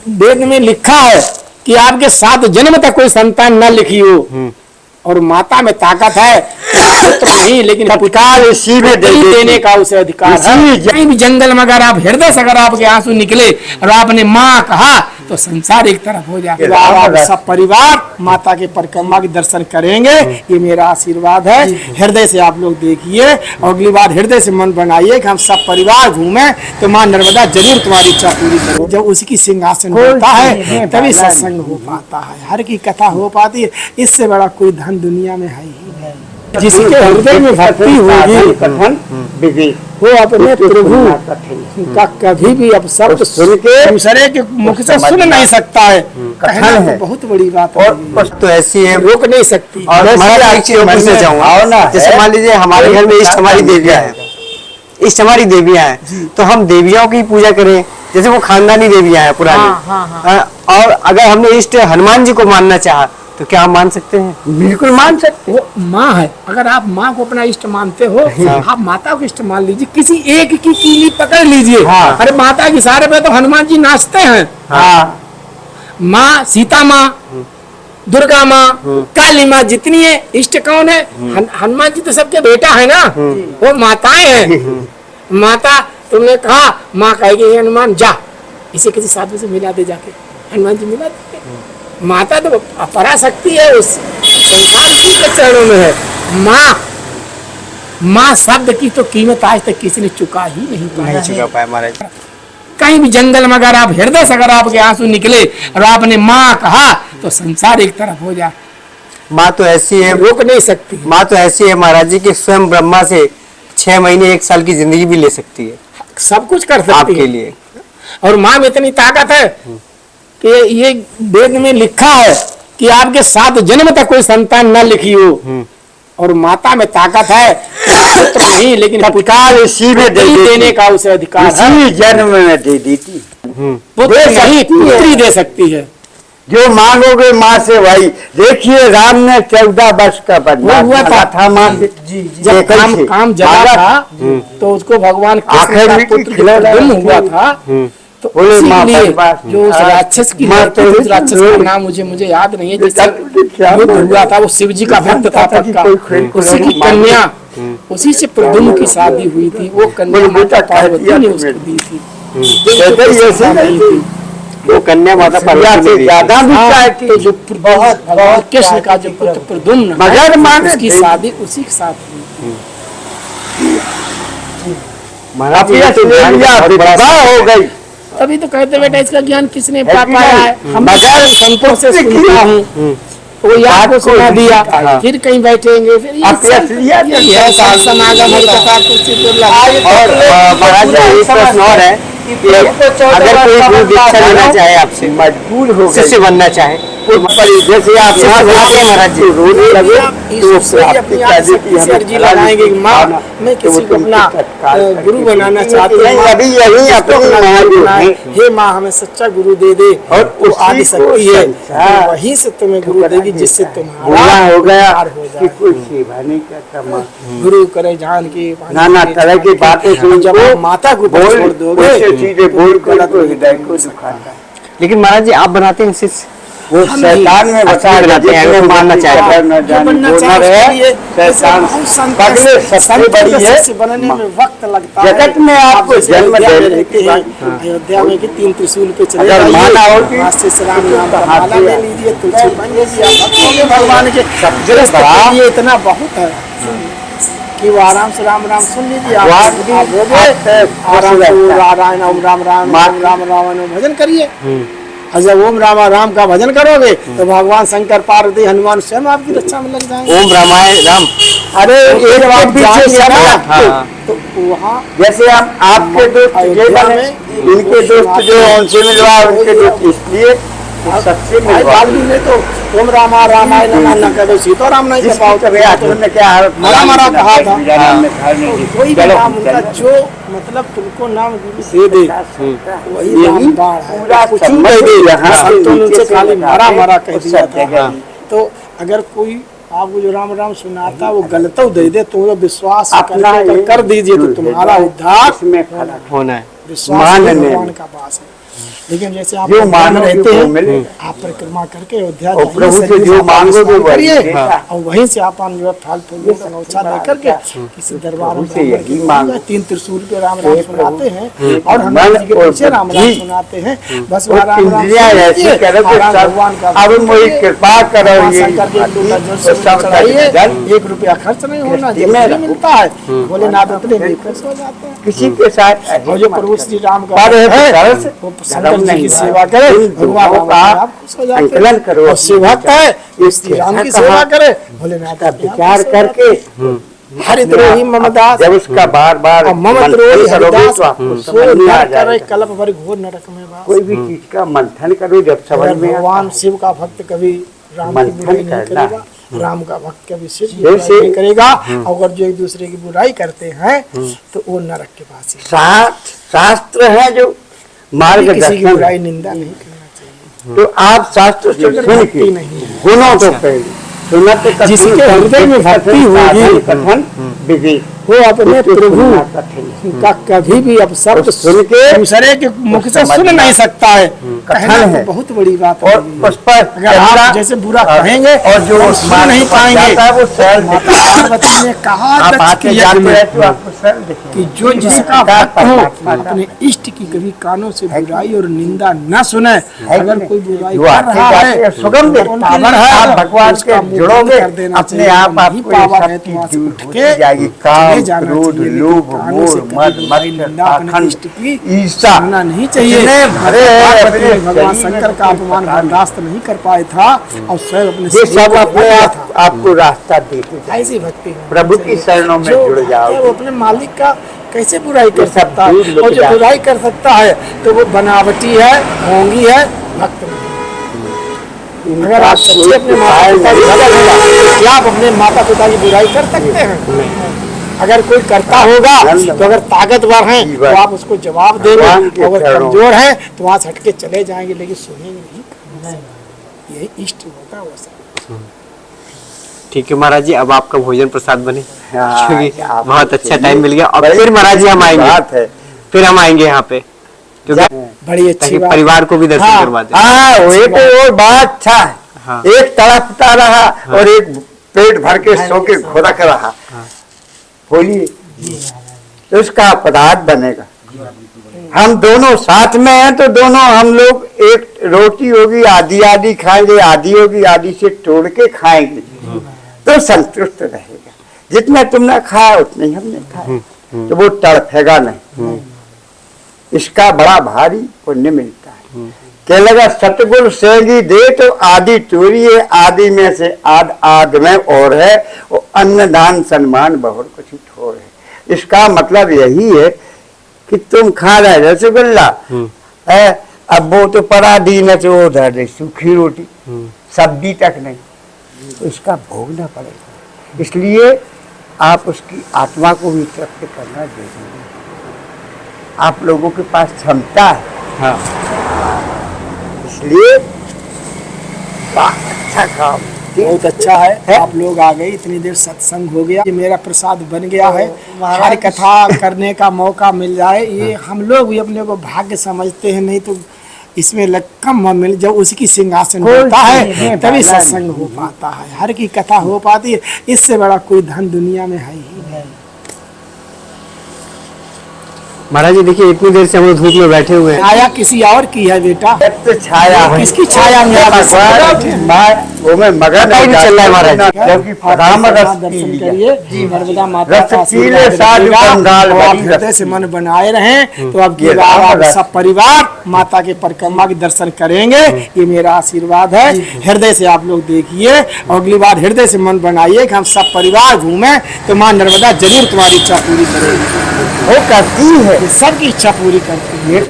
वेद में लिखा है कि आपके 7 जन्म तक कोई संतान न लिखी हो, और माता में ताकत है, पुत्र नहीं लेकिन तत्काल इसी में देने का उसे अधिकार है। कहीं भी जंगल में अगर आप हृदय से अगर आपके आंसू निकले और आपने माँ कहा तो संसार एक तरफ हो जाए। आप सब परिवार माता के परिक्रमा के दर्शन करेंगे, ये मेरा आशीर्वाद है। हृदय से आप लोग देखिए और अगली बार हृदय से मन बनाइए कि हम सब परिवार घूमे तो माँ नर्मदा जरूर तुम्हारी इच्छा पूरी करे। जब उसकी सिंहासन होता है तभी सत्संग हो पाता है, हर की कथा हो पाती है। इससे बड़ा कोई धन दुनिया में है ही नहीं। जिसके हृदय में भक्ति होगी वो अपने प्रभु का कभी भी अब शब्द सुन के दूसरे के मुख से सुन नहीं सकता है। कहना तो बहुत बड़ी बात है, और तो ऐसी है रोक नहीं सकती। और मैं जाऊंगा, जैसे मान लीजिए हमारे घर में इष्ट हमारी देवियां हैं, इष्ट हमारी देवियां हैं, तो हम देवियों की पूजा करें, जैसे वो खानदानी देवियां हैं पुरानी। और अगर हमने इष्ट हनुमान जी को मानना चाहा तो क्या आप मान सकते हैं? बिल्कुल मान सकते। वो माँ है, अगर आप माँ को अपना इष्ट मानते हो आप माता को इष्ट मान लीजिए। किसी एक की कीली पकड़ लीजिए। अरे माता के इशारे पे तो हनुमान जी नाचते हैं। माँ सीता माँ, दुर्गा माँ, काली माँ, जितनी है इष्ट कौन है? हनुमान जी तो सबके बेटा है ना, वो माताएं हैं। माता तुमने कहा, माँ कहेगी हनुमान जा इसे किसी साधु से मिला दे, जाके हनुमान जी मिला दे। माता तो पराशक्ति है, उस संसार के चरणों में है। माँ शब्द की तो कीमत आज तक किसी ने चुका ही नहीं पाया महाराज। कहीं भी जंगल में अगर आप हृदय से अगर आपके आंसू निकले और आपने माँ कहा तो संसार एक तरफ हो जाए। माँ तो ऐसी है, रोक नहीं सकती। माँ तो ऐसी है महाराज जी कि स्वयं ब्रह्मा से 6 महीने 1 साल की जिंदगी भी ले सकती है, सब कुछ कर सकती है आपके लिए। और माँ में इतनी ताकत है कि ये वेद में लिखा है कि आपके 7 जन्म तक कोई संतान न लिखी हो, और माता में ताकत है, पुत्र नहीं लेकिन तत्काल इसी में देने का उसे अधिकार है। जन्म में दे देती, पुत्र नहीं पुत्री दे सकती है। जो मांगोगे माँ से वही। देखिए राम ने 14 वर्ष का वनवास हुआ था माँ से। जब काम जला था तो उसको भगवान कृष्ण का पुत्र हुआ था, तो इसीलिए जो उस राक्षस की उस राक्षस का नाम मुझे याद नहीं है, जिससे युद्ध हुआ था, वो शिव जी का भक्त था पक्का। उसी की कन्या, उसी से प्रद्युम्न की शादी हुई थी। वो कन्या माता पार्वती ने उसको दी थी। वो कन्या माता पार्वती से ज्यादा भी तो जो बहुत कृष्ण का जो पुत्र प्रद्युम्न उसकी शादी उसी के साथ हुई। हो गई। तभी तो कहते बेटा इसका ज्ञान किसने पाया है? हम संतों से सुनता हूँ, वो यहाँ को सुना दिया, फिर कहीं बैठेंगे, फिर अगर कोई गुरु दीक्षा लेना चाहे आपसे, मजबूर हो शिष्य बनना चाहे, जैसे आप महाराज जी रोने लगे तो अर्जी लगाएंगे माँ मैं किसी को अपना गुरु बनाना चाहती हूँ, अभी यही अपनी हे माँ हमें सच्चा गुरु दे दे, और वो आदि शक्ति है वहीं से तुम्हें गुरु देगी जिससे तुम्हारा हो गया कि कोई सेवा नहीं करता। गुरु करे जान की नाना तरह की बातें सुन, जब माता को छोड़ दोगे चीजें बोल कर तो हृदय को दुखाता है। लेकिन महाराज जी आप बनाते हैं शिष्य, वो शैतान में बचा बनाते हैं, अगर मानना चाहे सबसे बड़ी है बनने में वक्त लगता है। जगत में आपको जन्म देने के बाद अयोध्या में 3 त्रिशूल पे चले अगर माना हो कि राम नाम का माला ले लीजिए, तुलसी बन लीजिए, भगवान के गृहस्थ के लिए इतना बहुत है कि वो आराम से राम राम सुन लीजिए। आराम से नारायण ओम राम राम राम राम भजन करिए। और जब ओम रामा राम का भजन करोगे तो भगवान शंकर पार्वती हनुमान स्वयं आपकी रक्षा में लग जाएंगे। ओम रामाय राम। अरे एक बात तो वहाँ जैसे हम आपके दोस्त इनके दोस्त जो उनसे मिलवा, उनके दोस्त इसलिए सबसे में तो ओम रामा रामाय नमः न करो सीताराम नहीं कह पाओ तुमने क्या मरा कहा था। कोई भी नाम उनका जो मतलब तुमको नाम दे दे वही रामबाण है, कुछ नहीं दे। संतों ने उनसे खाली मरा कह दिया था। तो अगर कोई आपको जो राम राम सुनाता वो गलत दे दे तो विश्वास कर दीजिए तो तुम्हारा उद्धार में होना है। विश्वास भगवान का पास है। लेकिन जैसे आप जो वहाँ मानोगे रहते वो हैं, मिलेगा। आप परिक्रमा करके अयोध्या और जाइए, प्रभु से शरीर जो से मांगोगे स्नान वही करिए, देगा। और वहीं से आप जो है फल फूल नौछा लेकर के किसी दरबार में प्रभु से यही मांगो। 3 त्रिशूल पे राम हे राम सुनाते हैं प्रभु, और हनुमान जी के मन और पीछे राम राम बुद्धि सुनाते हैं। बस और वह राम राम इंद्रियां सुन ऐसी लीजिए, करो कि और सब भगवान का अब मोहि कृपा करो, भगवान ये शंकर के लोटा जो तो सब चढ़ाइए, जल 1 रुपया खर्च नहीं होना, कृष्ण जल्दी में नहीं रहो। मिलता है। भोलेनाथ उतने में खुश हो जाते हैं। किसी के साथ और जो प्रभु श्री राम का पर भक्त है, सरस वो शंकर जी की सेवा करे, इन भगवान दोनों राम का अपने आप खुश हो जाते हैं। संकलन करो। और सेवक है, इस श्री राम की कैसा सेवा कहा? करे, भोलेनाथ का अपने आप विचार खुश हो जाते करके हैं। हरिद्रोही ममदास जब उसका बार बार और ममद्रोही हरिदास तो आपको सो समझ में आ नर करे जाएगा। कल्प भर घोर नरक में वास। कोई भी चीज का मंथन करो, जब समझ अगर में भगवान शिव का भक्त कभी राम की मंथन बुराई नहीं करना। करेगा, राम का भक्त कभी शिव की जैसे- बुराई नहीं करेगा, अगर जो एक दूसरे की बुराई करते हैं तो वो नरक के पास ही। शास्त्र है जो किसी की मार्गदर्शन बुराई निंदा नहीं करना चाहिए। तो आप शास्त्र से अगर सुन भक्ति के नहीं है, गुणों को पहले सुनत कथन जिसके हृदय में भक्ति होगी, कथन विवेक वो अपने उसको प्रभु सुनना कठिन का कभी भी अब शब्द और सुन के दूसरे के मुख से सुन समझना नहीं सकता है। कहना कथन तो है। बहुत बड़ी बात और है। उस पर अगर आप जैसे बुरा कहेंगे और जो तो उस सुन मार्ग नहीं पर पाएंगे। जाता है वो सरल माता दिखेगा। पार्वती ने कहा आप दक्ष आते के यज्ञ जाते में हैं तो आपको सरल दिखेगा कि जो जिसका प्रकार भक्त हो परमात्मा का अपने इष्ट की कभी कानों से बुराई और निंदा न सुने। है कि अगर नहीं? कोई बुराई जो कर आते रहा जाते है हैं सुगम अगर देखते पावर हैं, है, आप भगवान उसका के मुंह जुड़ोगे, बंद कर देना अपने चाहिए। आप नहीं आपको ये पावर सब है तो चीज वहाँ से दूर उठ होती के जाएगी। चले काम, जाना क्रोध, चाहिए, लेकिन लोभ, कानों से मोह, कभी मद, बुराई मत्सर, निंदा अपने पाखंड, इष्ट की ईर्ष्या सुनना नहीं चाहिए। इतने भरे हैं पार्वती अपने ने भगवान शरीर में शंकर का कोई अपमान पता नहीं। बर्दाश्त नहीं कर पाए था और स्वयं अपने ये शरीर सब को अपने बदल आप था। आपको रास्ता देते जाएंगे। ऐसी भक्ति होनी प्रभु की चाहिए। शरणों में जो जुड़ भक्त जाओगे। है, वो अपने मालिक का कैसे बुराई कर ये सब सकता है? दूर लेके और जो जाते बुराई कर सकता है तो वो बनावटी है, ढोंगी है, भक्त नहीं। अगर आप सच्चे अपने माता पिता की भक्त हैं, क्या आप अपने माता पिता की बुराई कर सकते हैं? अगर कोई करता होगा तो अगर ताकतवर है तो आप उसको जवाब भगवान देंगे, के अगर चरणों कमजोर है तो वहां से हट के चले जाएंगे, लेकिन सुनेंगे नहीं। यही इष्ट होता है वो सब। ठीक है महाराज जी, अब आपका भोजन प्रसाद बने हाँ, क्योंकि आप बहुत अच्छा चलिए। टाइम मिल गया। और बड़ी फिर महाराज जी हम बात आएंगे, है। फिर हम आएंगे यहाँ पे क्योंकि बड़ी अच्छी ताकि बात। परिवार को भी दर्शन हाँ, करवा दें। हाँ वो तो और बात अच्छा है। हाँ। एक तड़पता रहा और एक पेट भर के सो के खुरक रहा। बोलिए तो उसका अपराध बनेगा। हम दोनों साथ में हैं तो दोनों हम लोग एक रोटी होगी आधी आधी खाएंगे, आधी होगी आधी से तोड़ के खाएंगे तो संतुष्ट रहेगा। जितना तुमने खाया उतने ही हमने खाया तो वो तड़फेगा नहीं। इसका बड़ा भारी पुण्य मिलता है। कह लगा सतगुरु सेंगी दे तो आदि चोरी है, आदि में से आग में और है, वो अन्नदान सम्मान बहुत कुछ ठोर है। इसका मतलब यही है कि तुम खा रहे रसगुल्ला है, अब वो तो पड़ा दीन से वो धर दे सूखी रोटी, सब्जी तक नहीं, तो इसका भोगना पड़ेगा। इसलिए आप उसकी आत्मा को भी तृप्त करना जरूरी है। आप लोगों के पास क्षमता है, हाँ। इसलिए अच्छा काम बहुत अच्छा है। आप लोग आ गए, इतनी देर सत्संग हो गया, ये मेरा प्रसाद बन गया है। हर कथा करने का मौका मिल जाए, ये हम लोग भी अपने को भाग्य समझते हैं। नहीं तो इसमें कम मिल, जब उसकी सिंहासन होता है तभी सत्संग हो पाता है, हर की कथा हो पाती है। इससे बड़ा कोई धन दुनिया में है ही नहीं। महाराज जी देखिए, इतनी देर से हम लोग धूप में बैठे हुए हैं। छाया किसी और की है बेटा, तो छाया है। किसकी छाया में आप बैठे हैं? वो में मगन पता ही नहीं चल रहा है महाराज। जबकि राम रस दर्शन पी लिया। करिए, नर्मदा माता रस का पीले आशीर्वाद साधु रहेगा। बंगाल और आप बड़ी हृदय रस से मन बनाए रहें तो अब ये की बार राम आप रस। सब परिवार माता के परिक्रमा के दर्शन करेंगे। ये मेरा आशीर्वाद है। हृदय से आप लोग देखिए, और अगली बार हृदय से मन बनाइए कि हम सब परिवार घूमें तो माँ नर्मदा जरूर तुम्हारी इच्छा पूरी करेगी। वो करती है। ये सबकी इच्छा पूरी करती है।